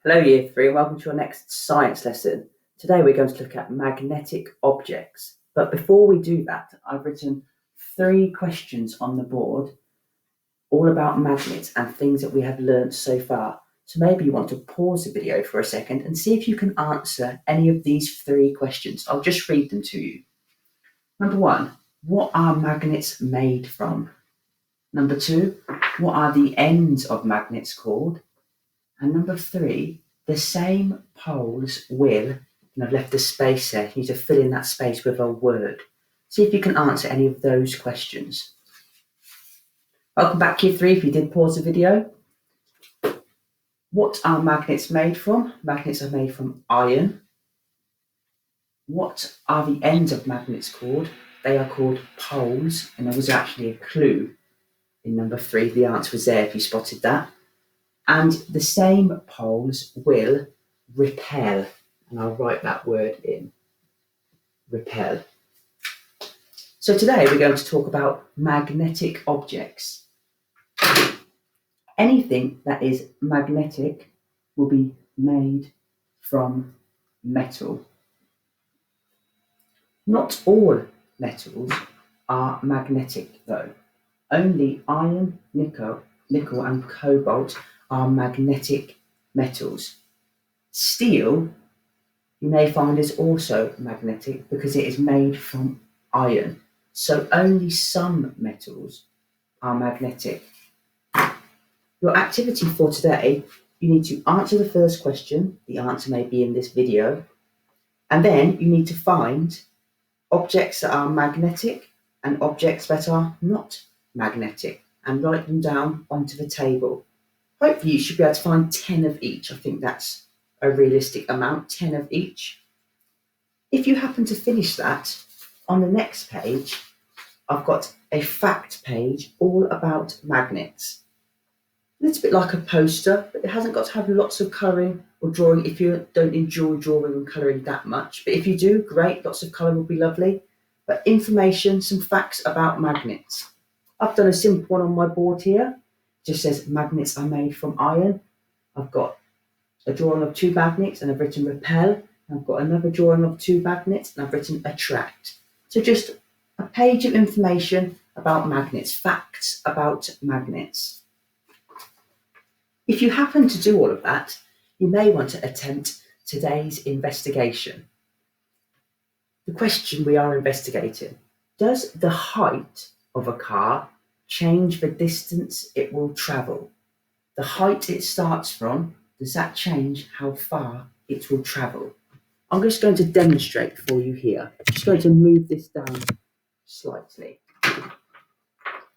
Hello Year 3 and welcome to your next science lesson. Today we're going to look at magnetic objects. But before we do that, I've written 3 questions on the board all about magnets and things that we have learned so far. So maybe you want to pause the video for a second and see if you can answer any of these 3 questions. I'll just read them to you. Number 1, what are magnets made from? Number 2, what are the ends of magnets called? And number 3, the same poles will, and I've left a space there, you need to fill in that space with a word. See if you can answer any of those questions. Welcome back, Year 3, if you did pause the video. What are magnets made from? Magnets are made from iron. What are the ends of magnets called? They are called poles, and there was actually a clue in number 3. The answer was there if you spotted that. And the same poles will repel. And I'll write that word in. Repel. So today we're going to talk about magnetic objects. Anything that is magnetic will be made from metal. Not all metals are magnetic though. Only iron, nickel and cobalt are magnetic metals. Steel, you may find, is also magnetic because it is made from iron. So only some metals are magnetic. Your activity for today, you need to answer the first question. The answer may be in this video. And then you need to find objects that are magnetic and objects that are not magnetic and write them down onto the table. Hopefully you should be able to find 10 of each. I think that's a realistic amount, 10 of each. If you happen to finish that, on the next page, I've got a fact page all about magnets. It's a bit like a poster, but it hasn't got to have lots of colouring or drawing if you don't enjoy drawing and colouring that much. But if you do, great, lots of colour will be lovely. But information, some facts about magnets. I've done a simple one on my board here. It just says magnets are made from iron. I've got a drawing of 2 magnets and I've written repel. I've got another drawing of 2 magnets and I've written attract. So just a page of information about magnets, facts about magnets. If you happen to do all of that, you may want to attempt today's investigation. The question we are investigating: does the height of a car change the distance it will travel? The height it starts from, does that change how far it will travel? I'm just going to demonstrate for you here. I'm just going to move this down slightly.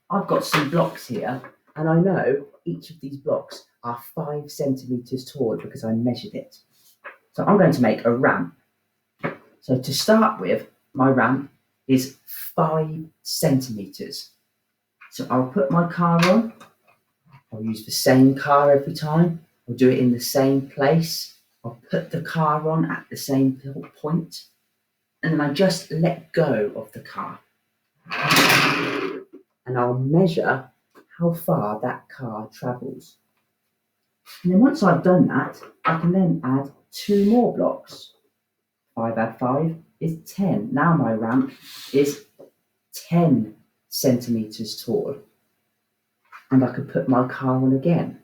I've got some blocks here, and I know each of these blocks are 5 centimetres tall because I measured it. So I'm going to make a ramp. So to start with, my ramp is 5 centimetres. So I'll put my car on. I'll use the same car every time. I'll do it in the same place. I'll put the car on at the same point. And then I just let go of the car. And I'll measure how far that car travels. And then once I've done that, I can then add 2 more blocks. 5 add 5 is 10. Now my ramp is 10 centimetres tall. And I could put my car on again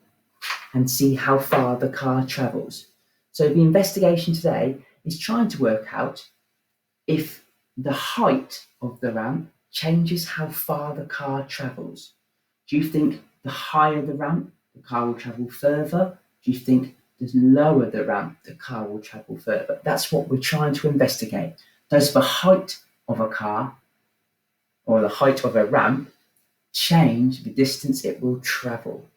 and see how far the car travels. So the investigation today is trying to work out if the height of the ramp changes how far the car travels. Do you think the higher the ramp, the car will travel further? Do you think the lower the ramp, the car will travel further? That's what we're trying to investigate. Does the height of a car or the height of a ramp change the distance it will travel?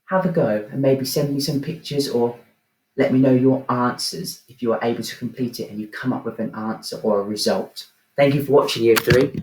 Have a go and maybe send me some pictures or let me know your answers if you are able to complete it and you come up with an answer or a result. Thank you for watching, Year 3.